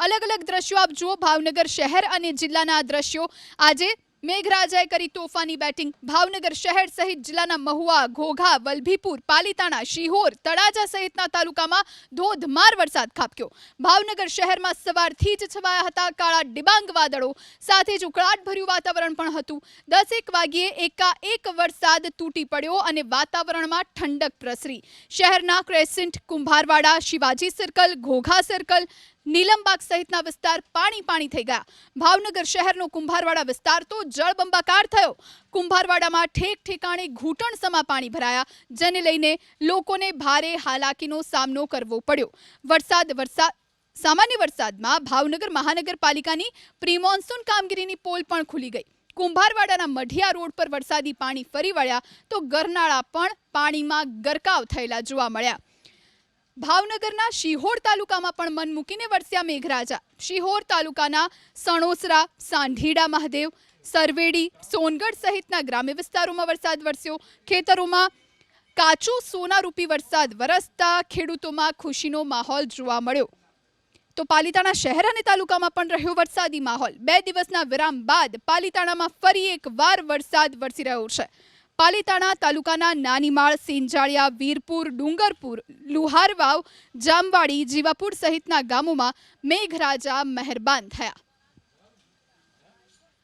अलग अलग दृश्यों आप जुओ भावनगर शहर और जिल्लाना दृश्यों आज मेघराजाए करी तोफानी बेटिंग। भावनगर शहर सहित जिल्लाना महुआ, घोघा, वल्भीपुर, पालीताणा, शिहोर, तळाजा सहितना तालुकामां धोधमार वरसाद खाबक्यो। भावनगर शहरमां सवारथी ज छवाया हता काळा डिबांग वादळो, साथे ज उकळाटभर्युं वातावरण पण हतुं। 10 वाग्ये एकाएक वरसाद तूटी पड्यो अने वातावरणमां ठंडक प्रसरी। शहરના Crescent, Kumbharwada, Shivaji circle, Ghogha circle, Nilambag સહિતના વિસ્તાર પાણી થઈ ગયા। ભાવનગર શહેરનો કુંભારવાડા વિસ્તાર તો જળબંબાકાર થયો। કુંભારવાડામાં ઠેક ઠેકાણે ઘૂંટણ સમા પાણી ભરાયા, જેને લઈને લોકોને ભારે હાલાકીનો સામનો કરવો પડ્યો। સામાન્ય વરસાદમાં ભાવનગર મહાનગરપાલિકાની પ્રી મોન્સૂન કામગીરીની પોલ પણ ખુલી ગઈ। કુંભારવાડાના મઢિયા રોડ પર વરસાદી પાણી ફરી વળ્યા તો ગરનાળા પણ પાણીમાં ગરકાવ થયેલા જોવા મળ્યા। ભાવનગરના શિહોર તાલુકામાં પણ મન મૂકીને વરસ્યા મેઘરાજા। શિહોર તાલુકાના સણોસરા, સાંઢીડા મહાદેવ, સરવેડી, સોનગઢ સહિતના ગ્રામ્ય વિસ્તારોમાં વરસાદ વરસ્યો। ખેતરોમાં કાચો સોનારૂપી વરસાદ વરસતા ખેડૂતોમાં ખુશીનો માહોલ જોવા મળ્યો। तो पालीताणा शहर और तालुकामां पण रह्यो वरसादी माहोल। 2 दिवसना विराम बाद पालीताणामां फरी एकवार वरसाद वरसी रह्यो छे। पालीताणा तालुकाना नानीमाळ, सेंजाळिया, वीरपुर, डूंगरपुर, लुहारवाव, जामवाड़ी, जीवापुर सहितना गामोमां मेघराजा मेहरबान थया।